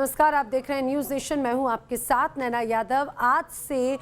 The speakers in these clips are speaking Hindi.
नमस्कार, आप देख रहे हैं न्यूज़ नेशन। मैं हूं आपके साथ नैना यादव। आज से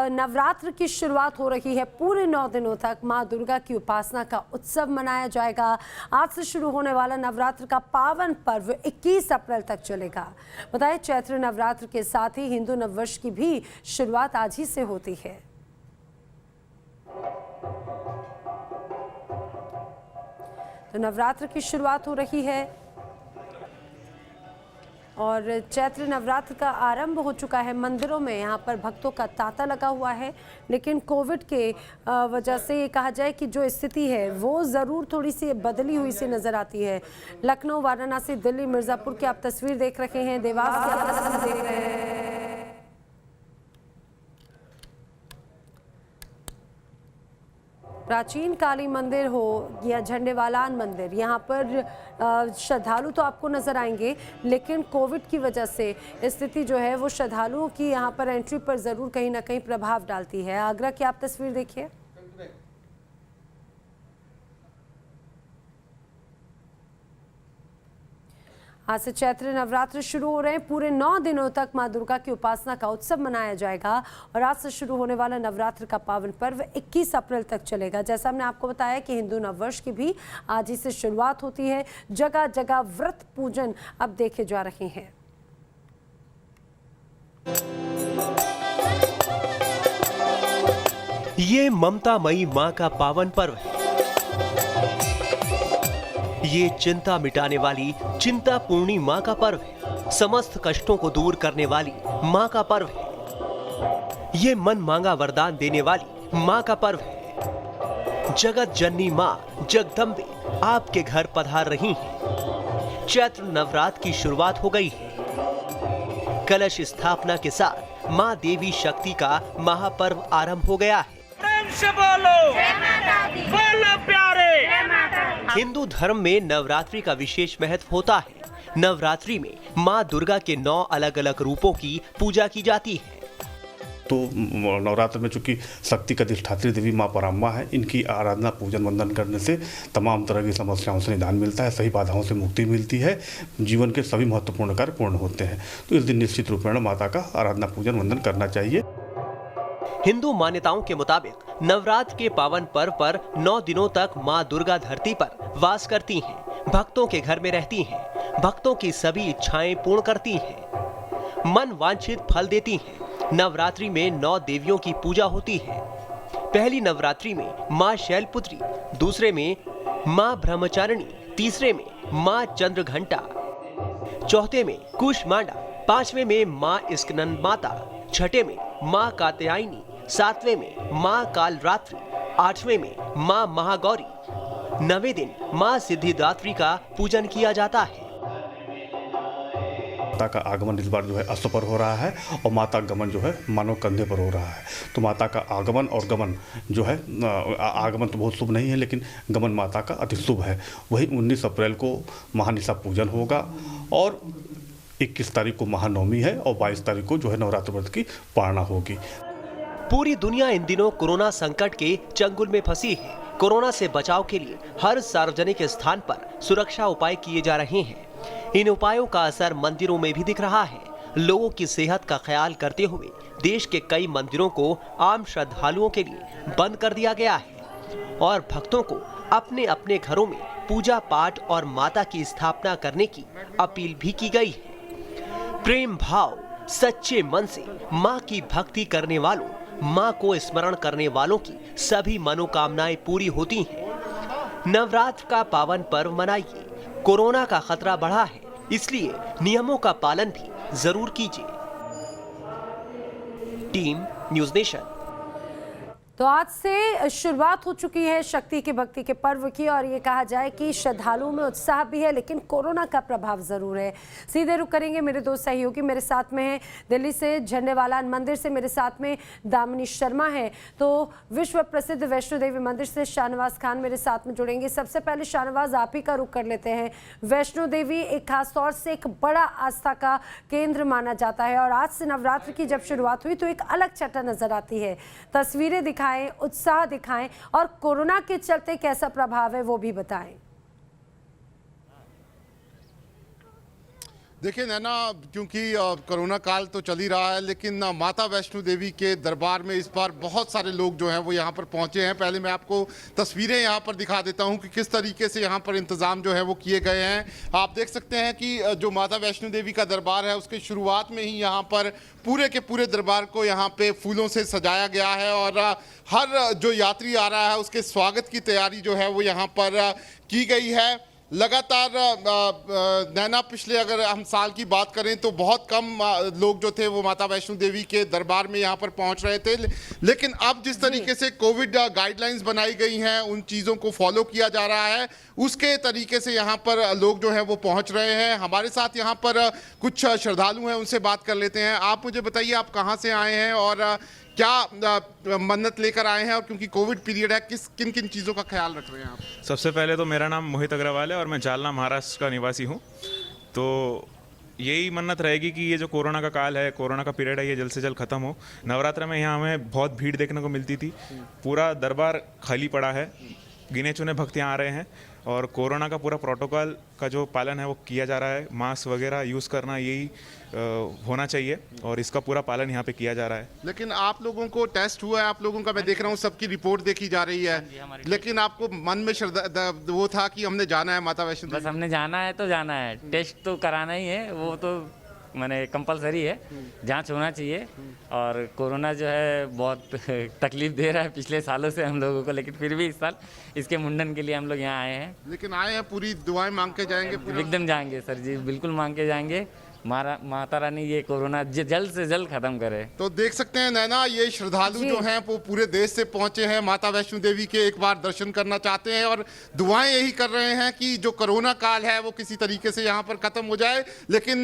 नवरात्र की शुरुआत हो रही है। पूरे 9 दिनों तक मां दुर्गा की उपासना का उत्सव मनाया जाएगा। आज से शुरू होने वाला नवरात्र का पावन पर्व 21 अप्रैल तक चलेगा। बताएं, चैत्र नवरात्र के साथ ही हिंदू नववर्ष की भी शुरुआत आज ही से होती है। तो नवरात्र की शुरुआत हो रही है और चैत्र नवरात्र का आरंभ हो चुका है। मंदिरों में यहाँ पर भक्तों का तांता लगा हुआ है, लेकिन कोविड के वजह से ये कहा जाए कि जो स्थिति है वो ज़रूर थोड़ी सी बदली हुई सी नज़र आती है। लखनऊ, वाराणसी, दिल्ली, मिर्ज़ापुर की आप तस्वीर देख रहे हैं, देवास की आप तस्वीर देख रहे हैं। प्राचीन काली मंदिर हो या झंडेवालान मंदिर, यहाँ पर श्रद्धालु तो आपको नज़र आएंगे, लेकिन कोविड की वजह से स्थिति जो है वो श्रद्धालुओं की यहाँ पर एंट्री पर ज़रूर कहीं ना कहीं प्रभाव डालती है। आगरा की आप तस्वीर देखिए। आज से चैत्र नवरात्र शुरू हो रहे हैं। पूरे 9 दिनों तक मां दुर्गा की उपासना का उत्सव मनाया जाएगा और आज से शुरू होने वाला नवरात्र का पावन पर्व 21 अप्रैल तक चलेगा। जैसा हमने आपको बताया कि हिंदू नववर्ष की भी आज ही से शुरुआत होती है। जगह जगह व्रत पूजन अब देखे जा रहे हैं। ये ममतामयी मां का पावन पर्व है। ये चिंता मिटाने वाली चिंता पूर्णी मां का पर्व है। समस्त कष्टों को दूर करने वाली मां का पर्व है। ये मन मांगा वरदान देने वाली मां का पर्व है। जगत जननी मां जगदम्बे आपके घर पधार रही हैं। चैत्र नवरात्र की शुरुआत हो गई है। कलश स्थापना के साथ मां देवी शक्ति का महापर्व आरंभ हो गया है। प्रेम से बोलो, बोलो प्यारे। हिंदू धर्म में नवरात्रि का विशेष महत्व होता है। नवरात्रि में मां दुर्गा के 9 अलग अलग रूपों की पूजा की जाती है। तो नवरात्र में चूंकि शक्ति का अधिष्ठात्री देवी मां पराम्मा है, इनकी आराधना पूजन वंदन करने से तमाम तरह की समस्याओं से निदान मिलता है, सही बाधाओं से मुक्ति मिलती है, जीवन के सभी महत्वपूर्ण कार्य पूर्ण होते हैं। तो इस दिन निश्चित रूप में माता का आराधना पूजन वंदन करना चाहिए। हिंदू मान्यताओं के मुताबिक नवरात्र के पावन पर्व पर 9 दिनों तक मां दुर्गा धरती पर वास करती हैं, भक्तों के घर में रहती हैं, भक्तों की सभी इच्छाएं पूर्ण करती हैं, मन वांछित फल देती हैं। नवरात्रि में 9 देवियों की पूजा होती है। पहली नवरात्रि में मां शैलपुत्री, दूसरे में मां ब्रह्मचारिणी, तीसरे में मां चंद्रघंटा, चौथे में कुष्मांडा, पांचवें में मां स्कंद माता, छठे में मां कात्यायनी, 7वें में मां कालरात्रि, 8वें में मां महागौरी, 9वें दिन मां सिद्धिदात्री का पूजन किया जाता है। माता का आगमन इस बार जो है अश्व पर हो रहा है और माता गमन जो है मानव कंधे पर हो रहा है। तो माता का आगमन और गमन जो है, आगमन तो बहुत शुभ नहीं है, लेकिन गमन माता का अति शुभ है। वही 19 अप्रैल को महानिशा पूजन होगा और 21 तारीख को महानवमी है और 22 तारीख को जो है नवरात्र व्रत की पारणा होगी। पूरी दुनिया इन दिनों कोरोना संकट के चंगुल में फंसी है। कोरोना से बचाव के लिए हर सार्वजनिक स्थान पर सुरक्षा उपाय किए जा रहे हैं। इन उपायों का असर मंदिरों में भी दिख रहा है। लोगों की सेहत का ख्याल करते हुए देश के कई मंदिरों को आम श्रद्धालुओं के लिए बंद कर दिया गया है और भक्तों को अपने अपने घरों में पूजा पाठ और माता की स्थापना करने की अपील भी की गई है। प्रेम भाव, सच्चे मन से मां की भक्ति करने वालों, मां को स्मरण करने वालों की सभी मनोकामनाएं पूरी होती हैं। नवरात्र का पावन पर्व मनाइए। कोरोना का खतरा बढ़ा है, इसलिए नियमों का पालन भी जरूर कीजिए। Team news nation. तो आज से शुरुआत हो चुकी है शक्ति की भक्ति के पर्व की और ये कहा जाए कि श्रद्धालुओं में उत्साह भी है, लेकिन कोरोना का प्रभाव जरूर है। सीधे रुक करेंगे मेरे दो सहयोगी मेरे साथ में हैं। दिल्ली से झंडेवालान मंदिर से मेरे साथ में दामिनी शर्मा है, तो विश्व प्रसिद्ध वैष्णो देवी मंदिर से शाहनवाज खान मेरे साथ में जुड़ेंगे। सबसे पहले शाहनवाज, आप ही का रुख कर लेते हैं। वैष्णो देवी एक खास तौर से एक बड़ा आस्था का केंद्र माना जाता है और आज से नवरात्र की जब शुरुआत हुई तो एक अलग छटा नजर आती है। तस्वीरें दिखाएं, उत्साह दिखाएं और कोरोना के चलते कैसा प्रभाव है वो भी बताएं। देखिए नैना, क्योंकि कोरोना काल तो चल ही रहा है, लेकिन माता वैष्णो देवी के दरबार में इस बार बहुत सारे लोग जो हैं वो यहाँ पर पहुँचे हैं। पहले मैं आपको तस्वीरें यहाँ पर दिखा देता हूँ कि किस तरीके से यहाँ पर इंतज़ाम जो है वो किए गए हैं। आप देख सकते हैं कि जो माता वैष्णो देवी का दरबार है उसके शुरुआत में ही यहाँ पर पूरे के पूरे दरबार को यहाँ पे फूलों से सजाया गया है और हर जो यात्री आ रहा है उसके स्वागत की तैयारी जो है वो यहाँ पर की गई है। लगातार नैना, पिछले अगर हम साल की बात करें तो बहुत कम लोग जो थे वो माता वैष्णो देवी के दरबार में यहाँ पर पहुँच रहे थे, लेकिन अब जिस तरीके से कोविड गाइडलाइंस बनाई गई हैं उन चीज़ों को फॉलो किया जा रहा है, उसके तरीके से यहाँ पर लोग जो हैं वो पहुँच रहे हैं। हमारे साथ यहाँ पर कुछ श्रद्धालु हैं, उनसे बात कर लेते हैं। आप मुझे बताइए, आप कहाँ से आए हैं और क्या मन्नत लेकर आए हैं, और क्योंकि कोविड पीरियड है किन किन चीज़ों का ख्याल रख रहे हैं आप? सबसे पहले तो मेरा नाम मोहित अग्रवाल है और मैं जालना महाराष्ट्र का निवासी हूँ। तो यही मन्नत रहेगी कि ये जो कोरोना का काल है, कोरोना का पीरियड है, ये जल्द से जल्द ख़त्म हो। नवरात्र में यहाँ हमें बहुत भीड़ देखने को मिलती थी, पूरा दरबार खाली पड़ा है, गिने चुने भक्त यहाँ आ रहे हैं और कोरोना का पूरा प्रोटोकॉल का जो पालन है वो किया जा रहा है। मास्क वगैरह यूज़ करना यही होना चाहिए और इसका पूरा पालन यहाँ पे किया जा रहा है। लेकिन आप लोगों को टेस्ट हुआ है, आप लोगों का मैं देख रहा हूँ सबकी रिपोर्ट देखी जा रही है, लेकिन आपको मन में श्रद्धा वो था कि हमने जाना है माता वैष्णो देवी? बस हमने जाना है तो जाना है, टेस्ट तो कराना ही है, वो तो मैंने कंपलसरी है, जांच होना चाहिए। और कोरोना जो है बहुत तकलीफ दे रहा है पिछले सालों से हम लोगों को, लेकिन फिर भी इस साल इसके मुंडन के लिए हम लोग यहाँ आए हैं। लेकिन आए हैं, पूरी दुआएं मांग के जाएंगे? एकदम जाएंगे सर जी, बिल्कुल मांग के जाएंगे। माता रानी ये कोरोना जल्द से जल्द खत्म करे। तो देख सकते हैं नैना, ये श्रद्धालु जो हैं वो पूरे देश से पहुंचे हैं, माता वैष्णो देवी के एक बार दर्शन करना चाहते हैं और दुआएं यही कर रहे हैं कि जो कोरोना काल है वो किसी तरीके से यहाँ पर खत्म हो जाए। लेकिन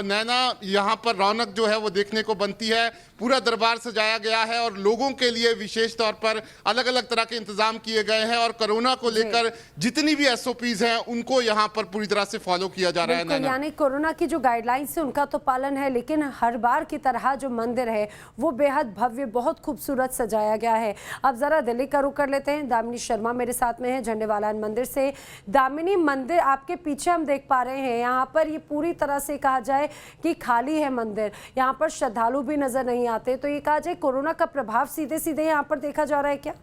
नैना, यहाँ पर रौनक जो है वो देखने को बनती है, पूरा दरबार सजाया गया है और लोगों के लिए विशेष तौर पर अलग अलग तरह के इंतजाम किए गए हैं और कोरोना को लेकर जितनी भी SOPs हैं उनको यहाँ पर पूरी तरह से फॉलो किया जा रहा है। यानी कोरोना की जो गाइडलाइंस है उनका तो पालन है, लेकिन हर बार की तरह जो मंदिर है वो बेहद भव्य, बहुत खूबसूरत सजाया गया है। अब जरा दिल्ली का रुख कर लेते हैं। दामिनी शर्मा मेरे साथ में है झंडेवालान मंदिर से। दामिनी, मंदिर आपके पीछे हम देख पा रहे हैं, यहाँ पर ये पूरी तरह से कहा जाए कि खाली है मंदिर, यहाँ पर श्रद्धालु भी नजर नहीं आते, तो ये कहा जाए कोरोना का प्रभाव सीधे सीधे यहाँ पर देखा जा रहा है क्या?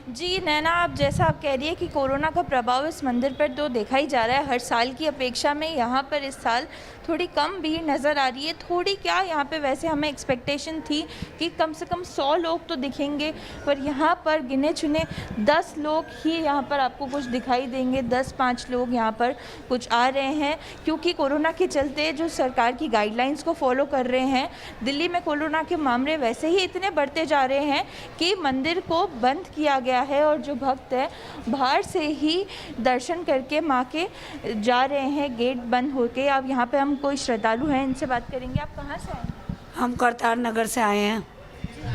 जी नैना, आप जैसा आप कह रही है कि कोरोना का प्रभाव इस मंदिर पर तो देखा ही जा रहा है। हर साल की अपेक्षा में यहाँ पर इस साल थोड़ी कम भीड़ नज़र आ रही है। थोड़ी क्या, यहाँ पे वैसे हमें एक्सपेक्टेशन थी कि कम से कम 100 लोग तो दिखेंगे, पर यहाँ पर गिने चुने 10 लोग ही यहाँ पर आपको कुछ दिखाई देंगे। 10-5 लोग यहाँ पर कुछ आ रहे हैं, क्योंकि कोरोना के चलते जो सरकार की गाइडलाइंस को फॉलो कर रहे हैं। दिल्ली में कोरोना के मामले वैसे ही इतने बढ़ते जा रहे हैं कि मंदिर को बंद किया गया है और जो भक्त है बाहर से ही दर्शन करके माँ के जा रहे हैं, गेट बंद होके। अब यहाँ पे हम कोई श्रद्धालु हैं, इनसे बात करेंगे। आप कहाँ से आए हैं? हम करतार नगर से आए हैं।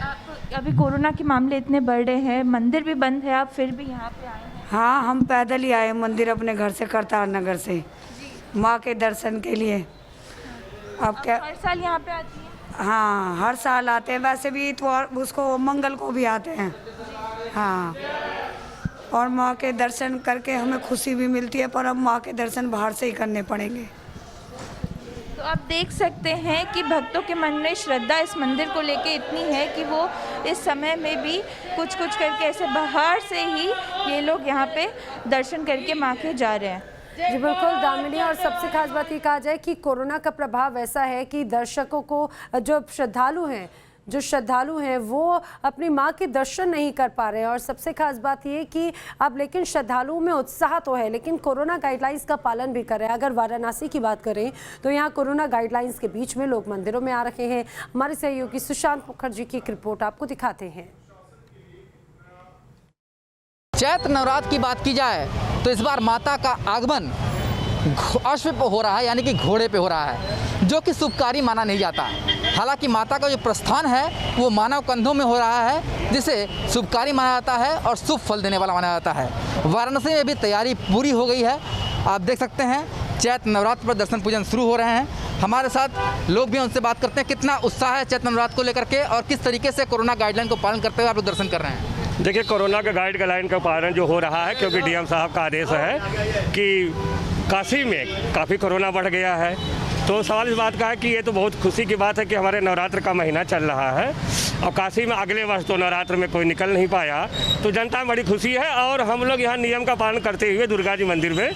आप अभी कोरोना के मामले इतने बढ़ रहे हैं, मंदिर भी बंद है, आप फिर भी यहाँ पे आए हैं? हाँ, हम पैदल ही आए मंदिर अपने घर से, करतार नगर से, माँ के दर्शन के लिए। अब क्या हर साल यहाँ पे आती हैं? हाँ, हर साल आते हैं, वैसे भी इतवार उसको मंगल को भी आते हैं। हाँ, और माँ के दर्शन करके हमें खुशी भी मिलती है, पर अब माँ के दर्शन बाहर से ही करने पड़ेंगे। तो आप देख सकते हैं कि भक्तों के मन में श्रद्धा इस मंदिर को लेके इतनी है कि वो इस समय में भी कुछ करके ऐसे बाहर से ही ये लोग यहाँ पे दर्शन करके माँ के जा रहे हैं। जी बिल्कुल दामिनी, और सबसे खास बात ये कहा जाए कि कोरोना का प्रभाव ऐसा है कि दर्शकों को, जो श्रद्धालु हैं वो अपनी माँ के दर्शन नहीं कर पा रहे हैं। और सबसे खास बात ये कि अब लेकिन श्रद्धालुओं में उत्साह तो है, लेकिन कोरोना गाइडलाइंस का पालन भी कर रहे हैं। अगर वाराणसी की बात करें तो यहाँ कोरोना गाइडलाइंस के बीच में लोग मंदिरों में आ रहे हैं। हमारे सहयोगी सुशांत मुखर्जी की एक रिपोर्ट आपको दिखाते हैं। चैत्र नवरात्र की बात की जाए तो इस बार माता का आगमन अश्व पे हो रहा है, यानी कि घोड़े पे हो रहा है, जो कि शुभकारी माना नहीं जाता। हालांकि माता का जो प्रस्थान है वो मानव कंधों में हो रहा है, जिसे शुभकारी माना जाता है और शुभ फल देने वाला माना जाता है। वाराणसी में भी तैयारी पूरी हो गई है। आप देख सकते हैं चैत्र नवरात्र पर दर्शन पूजन शुरू हो रहे हैं। हमारे साथ लोग भी, उनसे बात करते हैं कितना उत्साह है चैत्र नवरात्र को लेकर के और किस तरीके से कोरोना गाइडलाइन को पालन करते हुए आप लोग दर्शन कर रहे हैं। देखिए, कोरोना का गाइडलाइन का पालन जो हो रहा है, क्योंकि डीएम साहब का आदेश है कि काशी में काफ़ी कोरोना बढ़ गया है, तो सवाल इस बात का है कि ये तो बहुत खुशी की बात है कि हमारे नवरात्र का महीना चल रहा है और काशी में अगले वर्ष तो नवरात्र में कोई निकल नहीं पाया, तो जनता में बड़ी खुशी है। और हम लोग यहाँ नियम का पालन करते हुए दुर्गा जी मंदिर में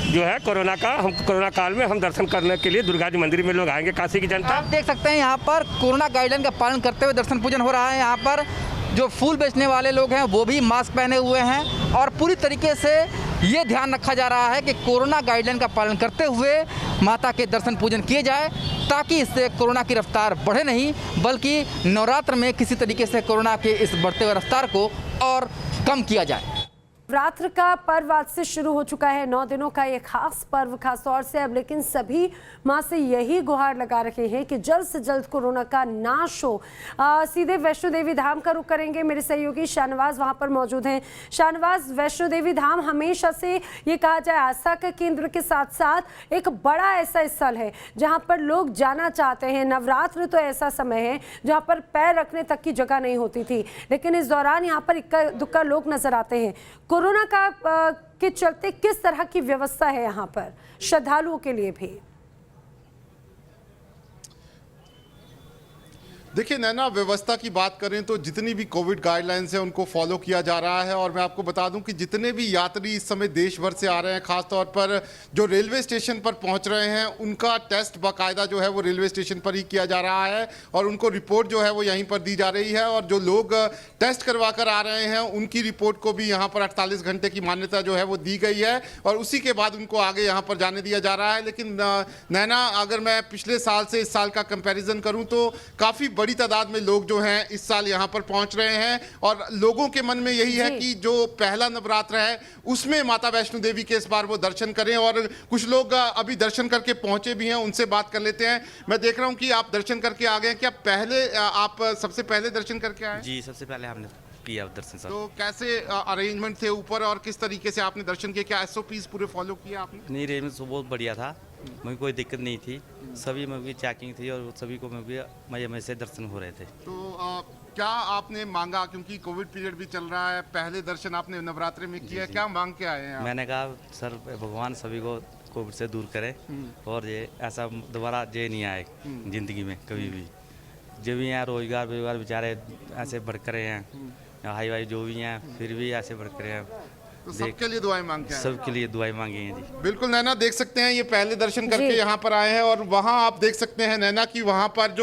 जो है कोरोना काल में हम दर्शन करने के लिए दुर्गा जी मंदिर में लोग आएंगे, काशी की जनता। आप देख सकते हैं यहाँ पर कोरोना गाइडलाइन का पालन करते हुए दर्शन पूजन हो रहा है। यहाँ पर जो फूल बेचने वाले लोग हैं वो भी मास्क पहने हुए हैं और पूरी तरीके से ये ध्यान रखा जा रहा है कि कोरोना गाइडलाइन का पालन करते हुए माता के दर्शन पूजन किए जाए, ताकि इससे कोरोना की रफ्तार बढ़े नहीं, बल्कि नवरात्र में किसी तरीके से कोरोना के इस बढ़ते हुए रफ्तार को और कम किया जाए। नवरात्र का पर्व आज से शुरू हो चुका है। 9 दिनों का ये खास पर्व खास तौर से अब, लेकिन सभी माँ से यही गुहार लगा रखे हैं कि जल्द से जल्द कोरोना का नाश हो। सीधे वैष्णो देवी धाम का रुख करेंगे, मेरे सहयोगी शाहनवाज वहाँ पर मौजूद हैं। शाहनवाज, वैष्णो देवी धाम हमेशा से ये कहा जाए आस्था का केंद्र के साथ साथ एक बड़ा ऐसा स्थल है जहाँ पर लोग जाना चाहते हैं। नवरात्र तो ऐसा समय है जहाँ पर पैर रखने तक की जगह नहीं होती थी, लेकिन इस दौरान यहाँ पर इक्का दुक्का लोग नजर आते हैं। कोरोना के चलते किस तरह की व्यवस्था है यहाँ पर श्रद्धालुओं के लिए भी? देखिए नैना, व्यवस्था की बात करें तो जितनी भी कोविड गाइडलाइंस हैं उनको फॉलो किया जा रहा है। और मैं आपको बता दूं कि जितने भी यात्री इस समय देश भर से आ रहे हैं, खास तौर पर जो रेलवे स्टेशन पर पहुंच रहे हैं, उनका टेस्ट बाकायदा जो है वो रेलवे स्टेशन पर ही किया जा रहा है और उनको रिपोर्ट जो है वो यहीं पर दी जा रही है। और जो लोग टेस्ट करवा कर आ रहे हैं उनकी रिपोर्ट को भी यहाँ पर 48 घंटे की मान्यता जो है वो दी गई है और उसी के बाद उनको आगे यहाँ पर जाने दिया जा रहा है। लेकिन नैना, अगर मैं पिछले साल से इस साल का कंपेरिजन करूँ तो काफ़ी बड़ी तादाद में लोग जो हैं इस साल यहां पर पहुंच रहे हैं और लोगों के मन में यही है कि जो पहला नवरात्र है उसमें माता वैष्णो देवी के इस बार वो दर्शन करें। और कुछ लोग अभी दर्शन करके पहुंचे भी हैं, उनसे बात कर लेते हैं। मैं देख रहा हूं कि आप दर्शन करके आ गए, क्या पहले आप सबसे पहले दर्शन करके आए? जी, सबसे पहले हमने किया दर्शन सर। तो कैसे अरेंजमेंट थे ऊपर और किस तरीके से आपने दर्शन किया? क्या SOPs पूरे फॉलो किया आपने? नहीं, अरेंजमेंट तो बहुत बढ़िया था, मुझे कोई दिक्कत नहीं थी, सभी में भी चेकिंग थी और सभी को में भी मजे से दर्शन हो रहे थे। तो क्या आपने मांगा, क्योंकि कोविड पीरियड भी चल रहा है, पहले दर्शन आपने नवरात्रि में किया, क्या मांग के आए हैं? मैंने कहा सर भगवान सभी को कोविड से दूर करे और ये ऐसा दोबारा ये नहीं आए जिंदगी में कभी भी। जो भी यहाँ रोजगार बेचारे ऐसे भड़क रहे हैं, हाई वाई जो भी हैं फिर भी ऐसे भड़क रहे हैं। तो सबके लिए दुआएं मांगते हैं? सबके लिए दुआएं मांगी हैं जी। बिल्कुल नैना, देख सकते हैं ये पहले दर्शन करके यहाँ पर आए हैं और वहाँ आप देख सकते हैं नैना कि वहाँ पर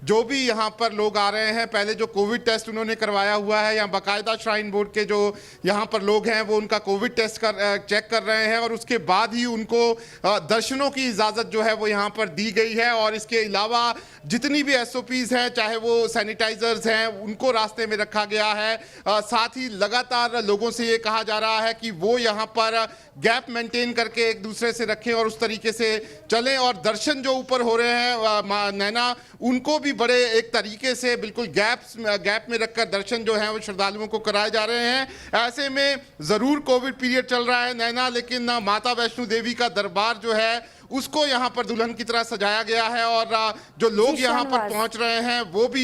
जो भी यहाँ पर लोग आ रहे हैं, पहले जो कोविड टेस्ट उन्होंने करवाया हुआ है, यहाँ बाकायदा श्राइन बोर्ड के जो यहाँ पर लोग हैं वो उनका कोविड टेस्ट चेक कर रहे हैं और उसके बाद ही उनको दर्शनों की इजाज़त जो है वो यहाँ पर दी गई है। और इसके अलावा जितनी भी SOPs हैं, चाहे वो सैनिटाइजर्स हैं, उनको रास्ते में रखा गया है। साथ ही लगातार लोगों से ये कहा जा रहा है कि वो यहाँ पर गैप मेंटेन करके एक दूसरे से रखें और उस तरीके से चलें। और दर्शन जो ऊपर हो रहे हैं नैना, उनको भी बड़े एक तरीके से बिल्कुल गैप में रखकर दर्शन जो है वो श्रद्धालुओं को कराए जा रहे हैं। ऐसे में ज़रूर कोविड पीरियड चल रहा है नैना, लेकिन माता वैष्णो देवी का दरबार जो है उसको यहाँ पर दुल्हन की तरह सजाया गया है और जो लोग यहाँ पर पहुँच रहे हैं वो भी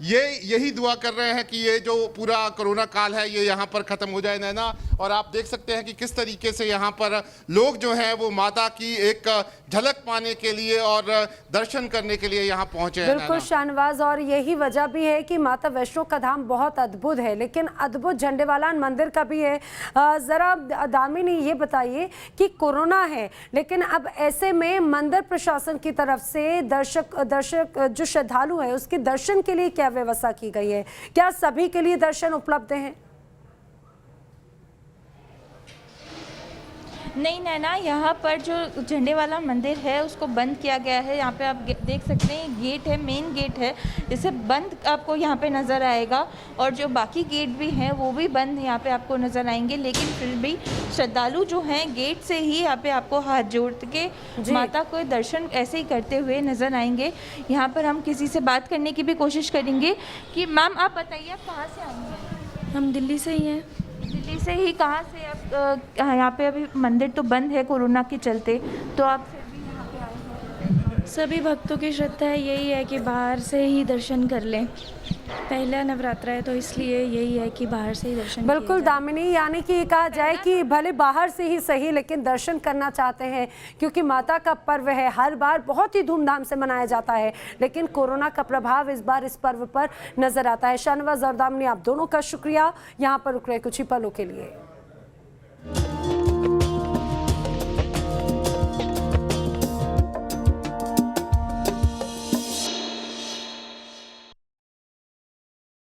यही दुआ कर रहे हैं कि ये जो पूरा कोरोना काल है ये यहाँ पर ख़त्म हो जाए नैना। और आप देख सकते हैं कि किस तरीके से यहाँ पर लोग जो हैं वो माता की एक झलक पाने के लिए और दर्शन करने के लिए यहाँ पहुँचे हैं। बिल्कुल शाहनवाज, और यही वजह भी है कि माता वैष्णो का धाम बहुत अद्भुत है, लेकिन अद्भुत झंडेवालान मंदिर का भी है। ज़रा दामिनी ये बताइए कि कोरोना है, लेकिन अब ऐसे में मंदिर प्रशासन की तरफ से दर्शक जो श्रद्धालु है उसके दर्शन के लिए क्या व्यवस्था की गई है? क्या सभी के लिए दर्शन उपलब्ध हैं? नहीं नैना, यहाँ पर जो झंडे वाला मंदिर है उसको बंद किया गया है। यहाँ पे आप देख सकते हैं गेट है, मेन गेट है, इसे बंद आपको यहाँ पे नज़र आएगा और जो बाकी गेट भी हैं वो भी बंद यहाँ पे आपको नज़र आएंगे। लेकिन फिर भी श्रद्धालु जो हैं गेट से ही यहाँ पे आपको हाथ जोड़ के माता को दर्शन ऐसे ही करते हुए नज़र आएंगे। यहाँ पर हम किसी से बात करने की भी कोशिश करेंगे कि मैम आप बताइए आप कहाँ से आई हैं? हम दिल्ली से ही हैं। दिल्ली से ही? कहाँ से आप? यहाँ पे अभी मंदिर तो बंद है कोरोना के चलते, तो आप फिर भी यहाँ पे आए हैं? सभी भक्तों की श्रद्धा यही है कि बाहर से ही दर्शन कर लें। पहला नवरात्रा है तो इसलिए यही है कि बाहर से ही दर्शन किए बिल्कुल जाएं। दामिनी, यानी कि ये कहा जाए कि भले बाहर से ही सही लेकिन दर्शन करना चाहते हैं, क्योंकि माता का पर्व है, हर बार बहुत ही धूमधाम से मनाया जाता है, लेकिन कोरोना का प्रभाव इस बार इस पर्व पर नजर आता है। शाहनवाज और दामिनी, आप दोनों का शुक्रिया यहाँ पर रुक रहे कुछ ही पलों के लिए।